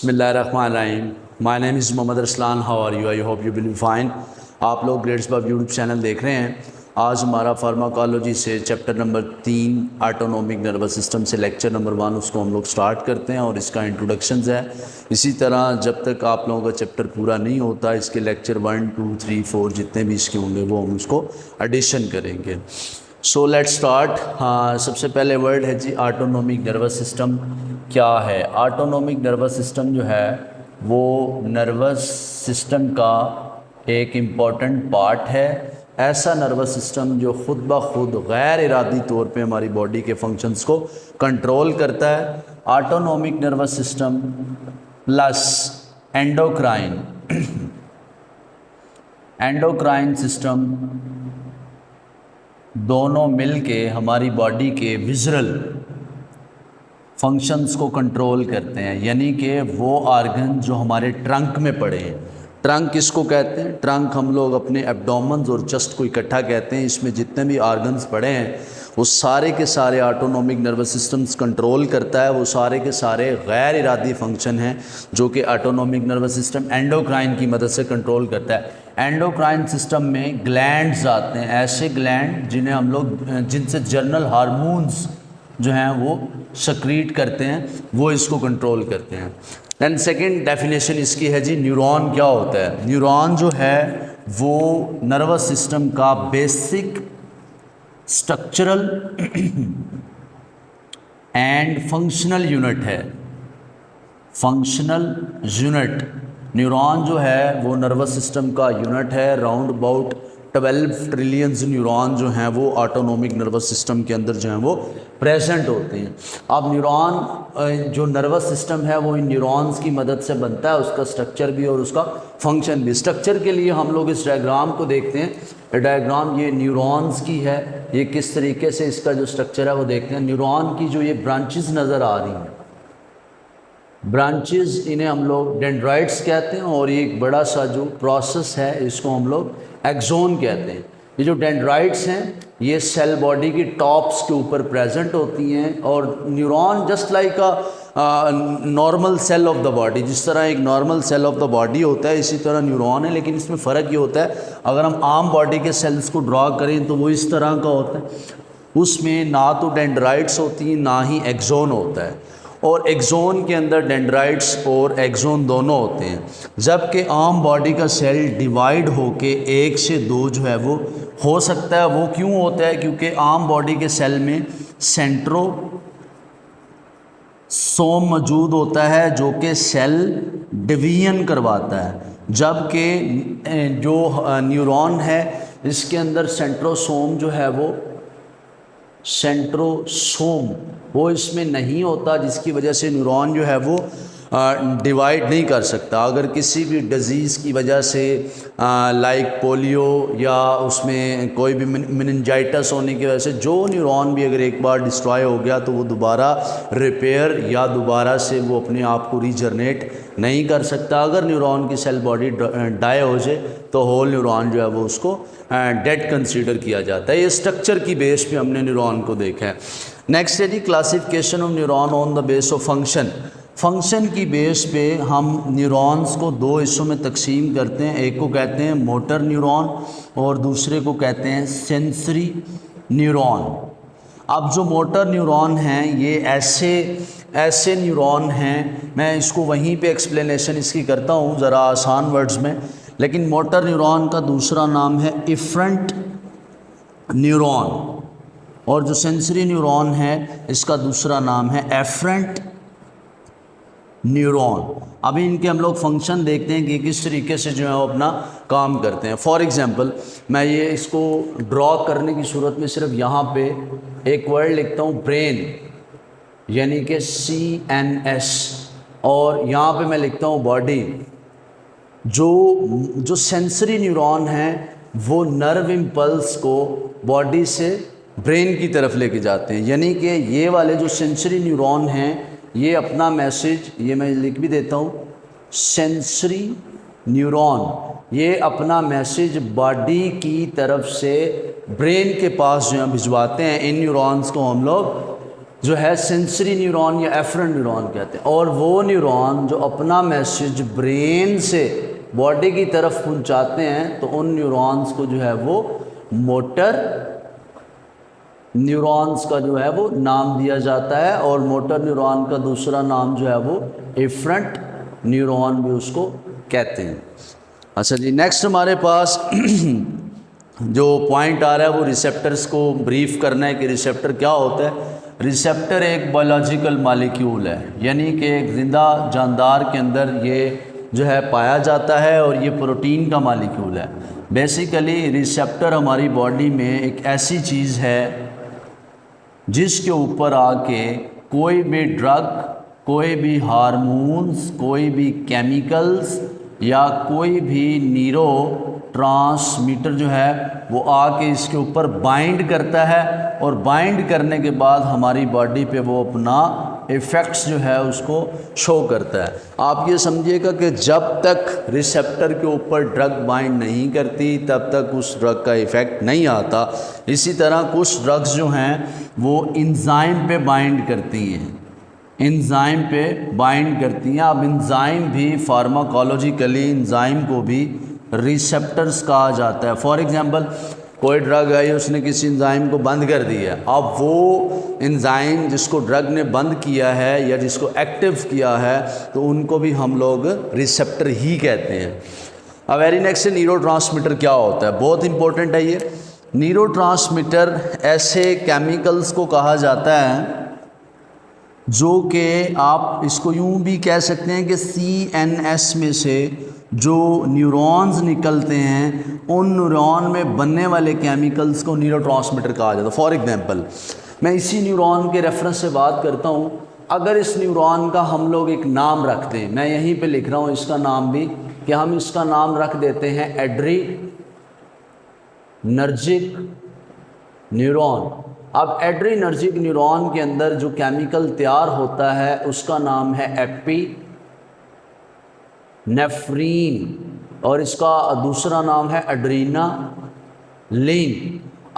बिस्मिल्लाहिर्रहमानिर्रहीम। My name is Mohammad Arsalan. How are you? I hope you will be fine. आप लोग grades बब YouTube channel देख रहे हैं। आज हमारा फार्माकोलॉजी से chapter number 3 autonomic nervous system से लेक्चर नंबर 1 उसको हम लोग स्टार्ट करते हैं और इसका इंट्रोडक्शंस है। इसी तरह जब तक आप लोगों का चैप्टर पूरा नहीं होता इसके लेक्चर 1, 2, 3, 4 जितने भी इसके होंगे वो हम उसको एडिशन करेंगे। So let's start. हाँ, सबसे पहले वर्ड है जी ऑटोनोमिक नर्वस सिस्टम। क्या है ऑटोनोमिक नर्वस सिस्टम? जो है वो नर्वस सिस्टम का एक इम्पॉर्टेंट पार्ट है। ऐसा नर्वस सिस्टम जो ख़ुद ब खुद गैर इरादी तौर पे हमारी बॉडी के फंक्शंस को कंट्रोल करता है। Autonomic nervous system plus endocrine endocrine system दोनों मिलके हमारी बॉडी के विज़रल फंक्शंस को कंट्रोल करते हैं, यानी कि वो आर्गन जो हमारे ट्रंक में पड़े हैं। ट्रंक किसको कहते हैं? ट्रंक हम लोग अपने एब्डोमेन्स और चेस्ट को इकट्ठा कहते हैं। इसमें जितने भी आर्गन्स पड़े हैं वो सारे के सारे ऑटोनोमिक नर्वस सिस्टम्स कंट्रोल करता है। वो सारे के सारे गैर इरादी फंक्शन हैं जो कि ऑटोनोमिक नर्वस सिस्टम एंडोक्राइन की मदद से कंट्रोल करता है। एंडोक्राइन सिस्टम में ग्लैंड्स आते हैं, ऐसे ग्लैंड जिन्हें हम लोग जिनसे जर्नल हार्मोन्स जो हैं वो सक्रीट करते हैं, वो इसको कंट्रोल करते हैं। दैन सेकेंड डेफिनेशन इसकी है जी न्यूरॉन क्या होता है। न्यूरॉन जो है वो नर्वस सिस्टम का basic structural and functional unit है। फंक्शनल यूनिट न्यूरॉन जो है वो नर्वस सिस्टम का यूनिट है। राउंड अबाउट 12 ट्रिलियंस न्यूरॉन जो हैं वो ऑटोनोमिक नर्वस सिस्टम के अंदर जो हैं वो प्रेजेंट होते हैं। अब न्यूरॉन जो नर्वस सिस्टम है वो इन न्यूरॉन्स की मदद से बनता है, उसका स्ट्रक्चर भी और उसका फंक्शन भी। स्ट्रक्चर के लिए हम लोग इस डायग्राम को देखते हैं। डायग्राम ये न्यूरॉन्स की है, ये किस तरीके से इसका जो स्ट्रक्चर है वो देखते हैं। न्यूरॉन की जो ये ब्रांचेस नज़र आ रही हैं, ब्रांचेस इन्हें हम लोग डेंड्राइट्स कहते हैं और ये एक बड़ा सा जो प्रोसेस है इसको हम लोग एक्सोन कहते हैं। ये जो डेंड्राइट्स हैं ये सेल बॉडी की टॉप्स के ऊपर प्रेजेंट होती हैं और neuron just like a normal cell of the body, जिस तरह एक normal cell of the body होता है इसी तरह न्यूरॉन है। लेकिन इसमें फ़र्क ये होता है, अगर हम आम बॉडी के सेल्स को ड्रॉ करें तो वो इस तरह का होता है, उसमें ना तो डेंड्राइट्स होती हैं ना ही एक्सोन होता है। और एक्सोन के अंदर डेंड्राइट्स और एक्सोन दोनों होते हैं, जबकि आम बॉडी का सेल डिवाइड होके 1 से 2 जो है वो हो सकता है। वो क्यों होता है? क्योंकि आम बॉडी के सेल में सेंट्रोसोम मौजूद होता है जो कि सेल डिवीजन करवाता है, जबकि जो न्यूरॉन है इसके अंदर सेंट्रोसोम जो है वो वो इसमें नहीं होता, जिसकी वजह से न्यूरॉन जो है वो डिवाइड नहीं कर सकता। अगर किसी भी डिज़ीज़ की वजह से लाइक पोलियो या उसमें कोई भी मेनिंजाइटिस होने की वजह से जो न्यूरॉन भी अगर एक बार डिस्ट्रॉय हो गया तो वो दोबारा रिपेयर या दोबारा से वो अपने आप को रीजनरेट नहीं कर सकता। अगर न्यूरॉन की सेल बॉडी डाई हो जाए तो होल न्यूरॉन जो है वो उसको डेड कंसीडर किया जाता है। ये स्ट्रक्चर की बेस पे हमने न्यूरॉन को देखा है। नेक्स्ट है जी classification of neuron on the base of function. Function की बेस पे हम न्यूरॉन्स को 2 हिस्सों में तकसीम करते हैं। एक को कहते हैं मोटर न्यूरॉन और दूसरे को कहते हैं सेंसरी न्यूरॉन। अब जो मोटर न्यूरॉन हैं ये ऐसे न्यूरॉन हैं, मैं इसको वहीं पे एक्सप्लेनेशन इसकी करता हूँ ज़रा आसान वर्ड्स में। लेकिन मोटर न्यूरॉन का दूसरा नाम है इफरेंट न्यूरॉन और जो सेंसरी न्यूरॉन है इसका दूसरा नाम है एफरेंट न्यूरॉन। अभी इनके हम लोग फंक्शन देखते हैं कि किस तरीके से जो है वो अपना काम करते हैं। फॉर एग्जांपल मैं ये इसको ड्रॉ करने की सूरत में सिर्फ यहाँ पे एक वर्ड लिखता हूँ ब्रेन, यानी कि CNS, और यहाँ पे मैं लिखता हूँ बॉडी। जो सेंसरी न्यूरॉन हैं वो नर्व इम्पल्स को बॉडी से ब्रेन की तरफ लेके जाते हैं, यानी कि ये वाले जो सेंसरी न्यूरॉन हैं ये अपना मैसेज, ये मैं लिख भी देता हूँ, सेंसरी न्यूरॉन ये अपना मैसेज बॉडी की तरफ से ब्रेन के पास जो है भिजवाते हैं। इन न्यूरॉन्स को हम लोग जो है सेंसरी न्यूरॉन या एफरेंट न्यूरॉन कहते हैं, और वो न्यूरॉन जो अपना मैसेज ब्रेन से बॉडी की तरफ पहुंचाते हैं, तो उन न्यूरॉन्स को जो है वो मोटर न्यूरॉन्स का जो है वो नाम दिया जाता है, और मोटर न्यूरॉन का दूसरा नाम जो है वो एफरेंट न्यूरॉन भी उसको कहते हैं। अच्छा जी, नेक्स्ट हमारे पास जो पॉइंट आ रहा है वो रिसेप्टर्स को ब्रीफ करना है कि रिसेप्टर क्या होता है। रिसेप्टर एक बायोलॉजिकल मॉलिक्यूल है, यानी कि एक ज़िंदा जानदार के अंदर ये जो है पाया जाता है, और ये प्रोटीन का मॉलिक्यूल है। बेसिकली रिसेप्टर हमारी बॉडी में एक ऐसी चीज़ है जिसके ऊपर आके कोई भी ड्रग, कोई भी हार्मोन्स, कोई भी केमिकल्स या कोई भी न्यूरो ट्रांसमीटर जो है वो आके इसके ऊपर बाइंड करता है, और बाइंड करने के बाद हमारी बॉडी पे वो अपना इफ़ेक्ट्स जो है उसको शो करता है। आप ये समझिएगा कि जब तक रिसेप्टर के ऊपर ड्रग बाइंड नहीं करती तब तक उस ड्रग का इफ़ेक्ट नहीं आता। इसी तरह कुछ ड्रग्स जो हैं वो एंजाइम पे बाइंड करती हैं, एंजाइम पे बाइंड करती हैं। अब एंजाइम भी फार्माकोलॉजिकली एंजाइम को भी रिसेप्टर्स कहा जाता है। फॉर एग्जांपल कोई ड्रग है, उसने किसी एंजाइम को बंद कर दिया, अब वो एंजाइम जिसको ड्रग ने बंद किया है या जिसको एक्टिव किया है, तो उनको भी हम लोग रिसेप्टर ही कहते हैं। अब वेरी नेक्स्ट न्यूरोट्रांसमीटर क्या होता है, बहुत इंपॉर्टेंट है ये। न्यूरोट्रांसमीटर ऐसे केमिकल्स को कहा जाता है जो कि आप इसको यूं भी कह सकते हैं कि CNS में से जो न्यूरॉन्स निकलते हैं, उन न्यूरॉन में बनने वाले केमिकल्स को न्यूरोट्रांसमीटर कहा जाता है। फॉर एग्जांपल मैं इसी न्यूरॉन के रेफरेंस से बात करता हूँ। अगर इस न्यूरॉन का हम लोग एक नाम रख दें, मैं यहीं पे लिख रहा हूँ इसका नाम भी, कि हम इसका नाम रख देते हैं एड्रीनर्जिक न्यूरॉन। अब एड्रीनर्जिक न्यूरॉन के अंदर जो केमिकल तैयार होता है उसका नाम है एपिनेफ्रीन, और इसका दूसरा नाम है एड्रीनालिन।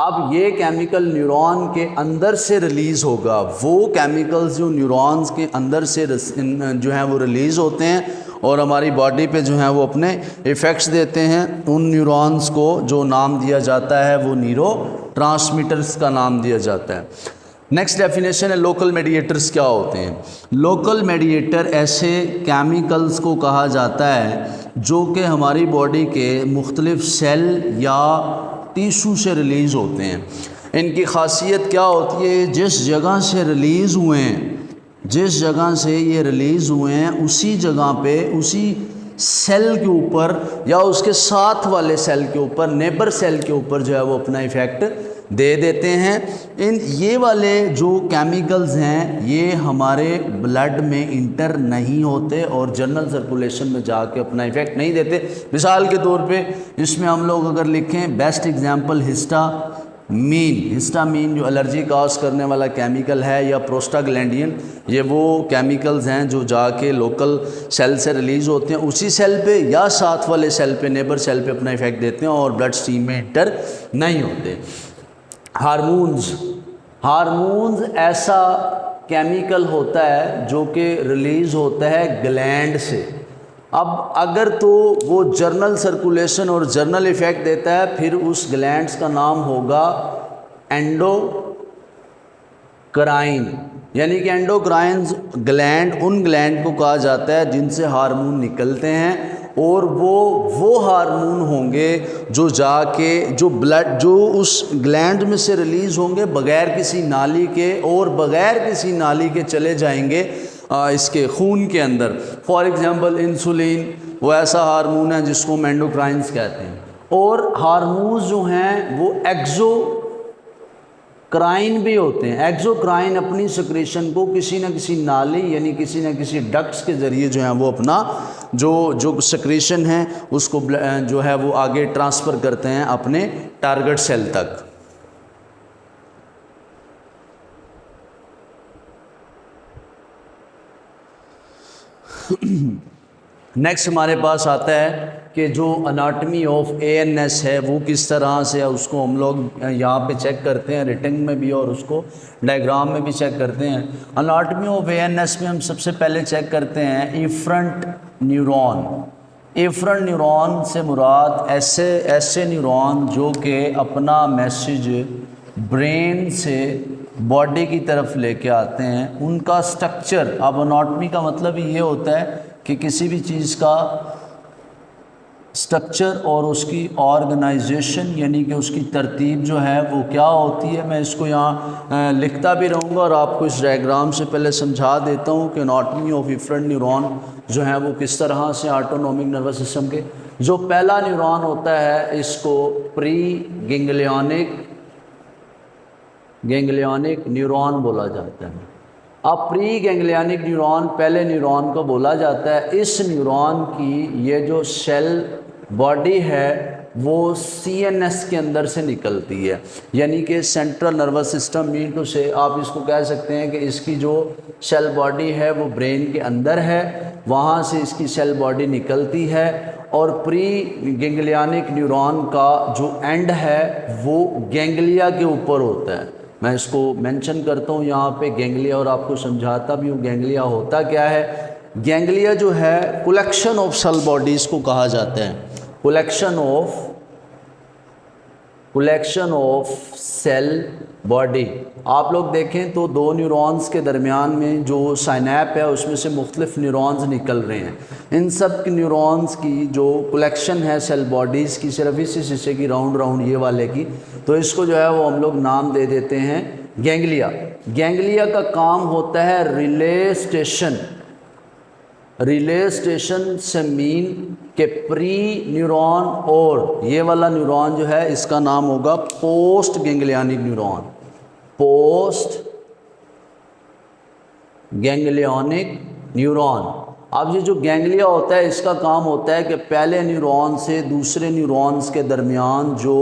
अब ये केमिकल न्यूरॉन के अंदर से रिलीज़ होगा। वो केमिकल्स जो न्यूरॉन्स के अंदर से जो हैं वो रिलीज़ होते हैं और हमारी बॉडी पे जो है वो अपने इफ़ेक्ट्स देते हैं। उन न्यूरॉन्स को जो नाम दिया जाता है वो न्यूरोट्रांसमीटर्स का नाम दिया जाता है। नेक्स्ट डेफिनेशन है लोकल मेडिएटर्स क्या होते हैं। लोकल मेडिएटर ऐसे केमिकल्स को कहा जाता है जो कि हमारी बॉडी के मुख्तलिफ सेल या टिश्यू से रिलीज़ होते हैं। इनकी खासियत क्या होती है, जिस जगह से रिलीज़ हुए हैं, जिस जगह से ये रिलीज़ हुए हैं उसी जगह पे, उसी सेल के ऊपर या उसके साथ वाले सेल के ऊपर, नेबर सेल के ऊपर जो है वो अपना इफ़ेक्ट दे देते हैं। ये वाले जो केमिकल्स हैं ये हमारे ब्लड में इंटर नहीं होते और जनरल सर्कुलेशन में जाके अपना इफ़ेक्ट नहीं देते। मिसाल के तौर पे इसमें हम लोग अगर लिखें बेस्ट एग्जांपल हिस्टामीन जो एलर्जी काज करने वाला केमिकल है, या प्रोस्टाग्लैंडिन, ये वो केमिकल्स हैं जो जाके लोकल सेल से रिलीज़ होते हैं, उसी सेल पे या साथ वाले सेल पे, नेबर सेल पे अपना इफ़ेक्ट देते हैं और ब्लड स्ट्रीम में इंटर नहीं होते। हार्मोन्स ऐसा केमिकल होता है जो कि रिलीज़ होता है ग्लैंड से। अब अगर तो वो जर्नल सर्कुलेशन और जर्नल इफ़ेक्ट देता है, फिर उस ग्लैंड्स का नाम होगा एंडोक्राइन। यानी कि एंडोक्राइन्स ग्लैंड उन ग्लैंड को कहा जाता है जिनसे हार्मोन निकलते हैं, और वो हार्मोन होंगे जो जाके जो ब्लड जो उस ग्लैंड में से रिलीज़ होंगे बग़ैर किसी नाली के, और बग़ैर किसी नाली के चले जाएंगे इसके खून के अंदर। फॉर एग्जांपल इंसुलिन वो ऐसा हार्मोन है जिसको हम एंडोक्राइन्स कहते हैं। और हार्मोन्स जो हैं वो एक्सोक्राइन भी होते हैं। एक्सोक्राइन अपनी सिक्रेशन को किसी न किसी नाली यानी किसी न किसी डक्ट्स के ज़रिए जो है वो अपना जो सिक्रेशन है उसको जो है वो आगे ट्रांसफ़र करते हैं अपने टारगेट सेल तक। नेक्स्ट हमारे पास आता है कि जो अनाटमी ऑफ एएनएस है वो किस तरह से है, उसको हम लोग यहाँ पे चेक करते हैं रिटिंग में भी और उसको डायग्राम में भी चेक करते हैं। अनाटमी ऑफ एएनएस में हम सबसे पहले चेक करते हैं इफ्रंट न्यूरॉन। इफ्रंट न्यूरॉन से मुराद ऐसे न्यूरॉन जो कि अपना मैसेज ब्रेन से बॉडी की तरफ लेके आते हैं, उनका स्ट्रक्चर। अब अनाटमी का मतलब ये होता है कि किसी भी चीज़ का स्ट्रक्चर और उसकी ऑर्गेनाइजेशन, यानी कि उसकी तरतीब जो है वो क्या होती है। मैं इसको यहाँ लिखता भी रहूँगा और आपको इस डायग्राम से पहले समझा देता हूँ कि एनाटॉमी ऑफ इफ्रंट न्यूरॉन जो है वो किस तरह से ऑटोनॉमिक नर्वस सिस्टम के। जो पहला न्यूरॉन होता है इसको प्री गैंग्लियनिक न्यूरॉन बोला जाता है। अब प्री गैंग्लियनिक न्यूरॉन पहले न्यूरॉन को बोला जाता है। इस न्यूरॉन की ये जो सेल बॉडी है वो सीएनएस के अंदर से निकलती है, यानी कि central nervous system mean to से आप इसको कह सकते हैं कि इसकी जो सेल बॉडी है वो ब्रेन के अंदर है, वहाँ से इसकी सेल बॉडी निकलती है। और प्री गैंग्लियनिक न्यूरॉन का जो एंड है वो गैंग्लिया के ऊपर होता है। मैं इसको मेंशन करता हूँ यहाँ पे गैंग्लिया, और आपको समझाता भी हूँ गैंग्लिया होता क्या है। गैंग्लिया जो है कलेक्शन ऑफ सेल बॉडीज़ को कहा जाता है, कलेक्शन ऑफ सेल बॉडी। आप लोग देखें तो दो न्यूरॉन्स के दरमियान में जो साइनैप है उसमें से मुख्तलिफ न्यूरॉन्स निकल रहे हैं। इन सब की न्यूरॉन्स की जो कलेक्शन है सेल बॉडीज़ की, सिर्फ इसी हिस्से की राउंड ये वाले की, तो इसको जो है वो हम लोग नाम दे देते हैं गैंग्लिया। गैंग्लिया का काम होता है रिले स्टेशन से मीन के प्री न्यूरॉन और ये वाला न्यूरॉन जो है इसका नाम होगा post ganglionic neuron. Post ganglionic neuron. अब ये जो गैंग्लिया होता है इसका काम होता है कि पहले न्यूरॉन से दूसरे न्यूरॉन्स के दरमियान जो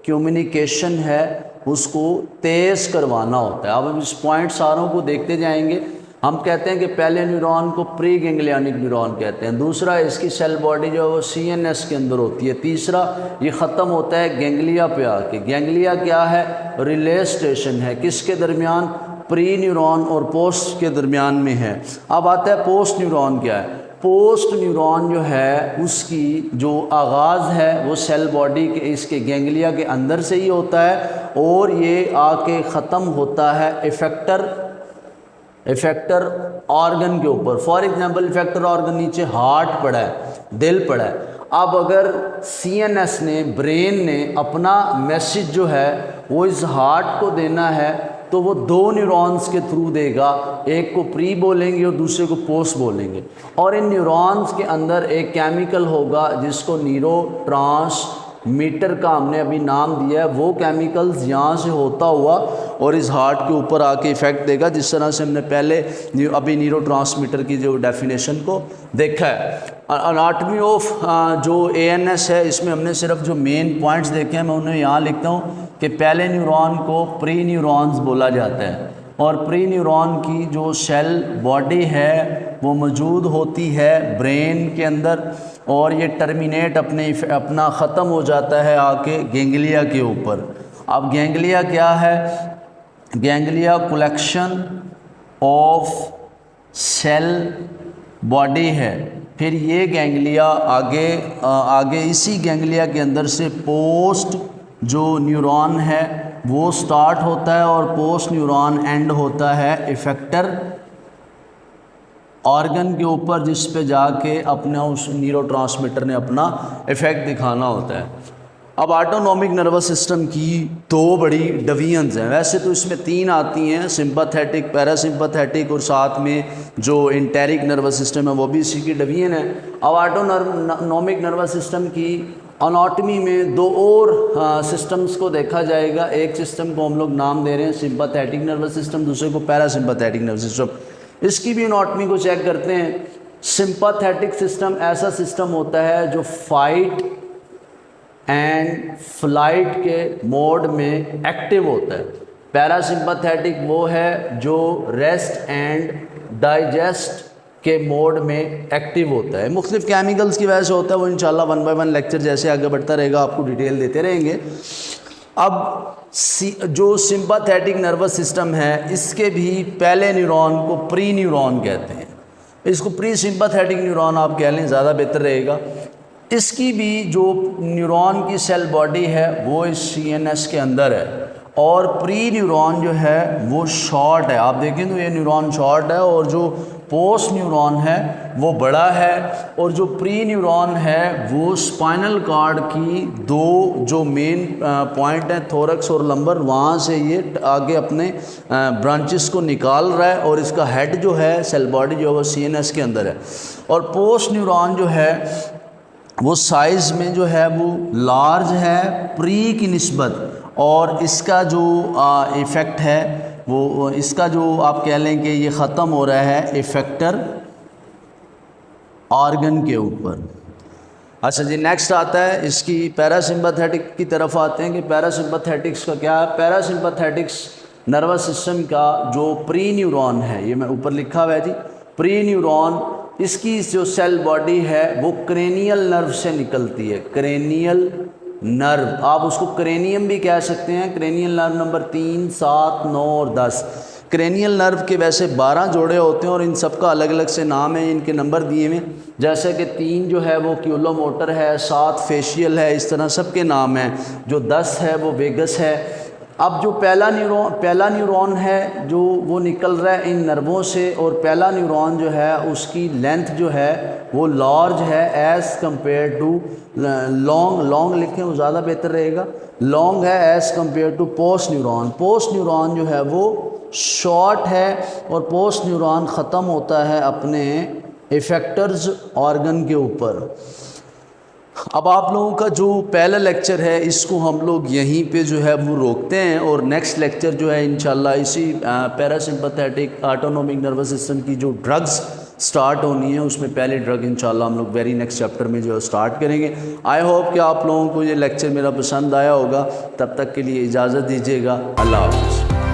कम्युनिकेशन है उसको तेज़ करवाना होता है। अब हम इस पॉइंट सारों को देखते जाएंगे। हम कहते हैं कि पहले न्यूरॉन को प्री गैंग्लियनिक न्यूरॉन कहते हैं, दूसरा इसकी सेल बॉडी जो है वो सीएनएस के अंदर होती है, तीसरा ये ख़त्म होता है गैंग्लिया पे आके। गैंग्लिया क्या है? रिले स्टेशन है, किसके दरमियान? प्री न्यूरॉन और पोस्ट के दरमियान में है। अब आता है पोस्ट न्यूरॉन क्या है। पोस्ट न्यूरॉन जो है उसकी जो आगाज़ है वो सेल बॉडी के इसके गैंग्लिया के अंदर से ही होता है और ये आके ख़त्म होता है इफेक्टर ऑर्गन के ऊपर। फॉर एग्जांपल इफेक्टर ऑर्गन नीचे हार्ट पड़ा है, दिल पड़ा है। अब अगर सीएनएस ने, ब्रेन ने अपना मैसेज जो है वो इस हार्ट को देना है तो वो दो न्यूरॉन्स के थ्रू देगा, एक को प्री बोलेंगे और दूसरे को पोस्ट बोलेंगे। और इन न्यूरॉन्स के अंदर एक केमिकल होगा जिसको न्यूरोट्रांसमीटर का हमने अभी नाम दिया है। वो केमिकल्स यहाँ से होता हुआ और इस हार्ट के ऊपर आके इफ़ेक्ट देगा, जिस तरह से हमने पहले अभी न्यूरोट्रांसमीटर की जो डेफिनेशन को देखा है। अनाटमी ऑफ जो एएनएस है इसमें हमने सिर्फ जो मेन पॉइंट्स देखे हैं मैं उन्हें यहाँ लिखता हूँ कि पहले न्यूरॉन को प्री न्यूरॉन्स बोला जाता है और प्री न्यूरॉन की जो सेल बॉडी है वो मौजूद होती है ब्रेन के अंदर और ये टर्मिनेट अपना ख़त्म हो जाता है आके गैंग्लिया के ऊपर। अब गैंग्लिया क्या है? Ganglia collection of cell body है। फिर ये गैंग्लिया आगे इसी गैंग्लिया के अंदर से पोस्ट जो न्यूरॉन है वो स्टार्ट होता है और पोस्ट न्यूरॉन एंड होता है इफेक्टर ऑर्गन के ऊपर, जिस पे जाके अपना उस न्यूरोट्रांसमीटर ने अपना इफ़ेक्ट दिखाना होता है। अब ऑटोनॉमिक नर्वस सिस्टम की दो बड़ी डिवीजन्स हैं। वैसे तो इसमें तीन आती हैं, सिंपैथेटिक, पैरासिम्पैथेटिक और साथ में जो एंटेरिक नर्वस सिस्टम है वो भी इसी की डिवीजन है। अब ऑटोनॉमिक नर्वस सिस्टम की अनाटमी में दो और सिस्टम्स को देखा जाएगा। एक सिस्टम को हम लोग नाम दे रहे हैं सिंपैथेटिक नर्वस सिस्टम, दूसरे को पैरासिम्पैथेटिक नर्वस सिस्टम। इसकी भी अनाटमी को चेक करते हैं। सिंपैथेटिक सिस्टम ऐसा सिस्टम होता है जो फाइट एंड फ्लाइट के मोड में एक्टिव होता है। पैरासिम्पैथेटिक वो है जो रेस्ट एंड डाइजेस्ट के मोड में एक्टिव होता है। मुख्तलिफ केमिकल्स की वजह से होता है, वो इंशाल्लाह 1 बाय 1 लेक्चर जैसे आगे बढ़ता रहेगा आपको डिटेल देते रहेंगे। अब जो सिंपैथेटिक नर्वस सिस्टम है, इसके भी पहले न्यूरॉन को प्री न्यूरॉन कहते हैं। इसको प्री सिंपैथेटिक न्यूरॉन आप कह लें, ज़्यादा बेहतर रहेगा। इसकी भी जो न्यूरॉन की सेल बॉडी है वो इस CNS के अंदर है, और प्री न्यूरॉन जो है वो शॉर्ट है। आप देखें तो ये न्यूरॉन शॉर्ट है और जो पोस्ट न्यूरॉन है वो बड़ा है, और जो प्री न्यूरॉन है वो स्पाइनल कॉर्ड की दो जो मेन पॉइंट हैं, थोरक्स और लंबर, वहाँ से ये आगे अपने ब्रांचेस को निकाल रहा है, और इसका हेड जो है सेल बॉडी जो है वो CNS के अंदर है। और पोस्ट न्यूरॉन जो है वो साइज़ में जो है वो लार्ज है प्री की निस्बत, और इसका जो इफ़ेक्ट है वो, इसका जो आप कह लें कि ये ख़त्म हो रहा है इफ़ेक्टर ऑर्गन के ऊपर। अच्छा जी, नेक्स्ट आता है इसकी पैरासिम्पैथेटिक की तरफ आते हैं कि पैरासिम्पैथेटिक्स का क्या है। पैरासिम्पैथेटिक्स नर्वस सिस्टम का जो प्री न्यूरॉन है, ये मैं ऊपर लिखा हुआ है जी, प्री न्यूरॉन, इसकी जो सेल बॉडी है वो क्रेनियल नर्व से निकलती है। क्रेनियल नर्व, आप उसको क्रेनियम भी कह सकते हैं। क्रेनियल नर्व नंबर 3, 7, 9 और 10। क्रेनियल नर्व के वैसे 12 जोड़े होते हैं और इन सब का अलग अलग से नाम है, इनके नंबर दिए हुए, जैसे कि 3 जो है वो क्यूलोमोटर है, 7 फेशियल है, इस तरह सब के नाम हैं। जो 10 है वो वेगस है। अब जो पहला न्यूरॉन है जो वो निकल रहा है इन नर्वों से, और पहला न्यूरॉन जो है उसकी लेंथ जो है वो लार्ज है एज़ कंपेयर टू लॉन्ग लिखें वो ज़्यादा बेहतर रहेगा। लॉन्ग है as compare to post neuron. Post neuron जो है वो शॉर्ट है, और पोस्ट न्यूरॉन ख़त्म होता है अपने इफेक्टर्स ऑर्गन के ऊपर। अब आप लोगों का जो पहला लेक्चर है इसको हम लोग यहीं पे जो है वो रोकते हैं, और नेक्स्ट लेक्चर जो है इंशाल्लाह इसी पैरासिम्पैथेटिक ऑटोनोमिक नर्वस सिस्टम की जो ड्रग्स स्टार्ट होनी है उसमें पहले ड्रग इंशाल्लाह हम लोग वेरी नेक्स्ट चैप्टर में जो है स्टार्ट करेंगे। आई होप कि आप लोगों को ये लेक्चर मेरा पसंद आया होगा। तब तक के लिए इजाज़त दीजिएगा। अल्लाह हाफ़िज़।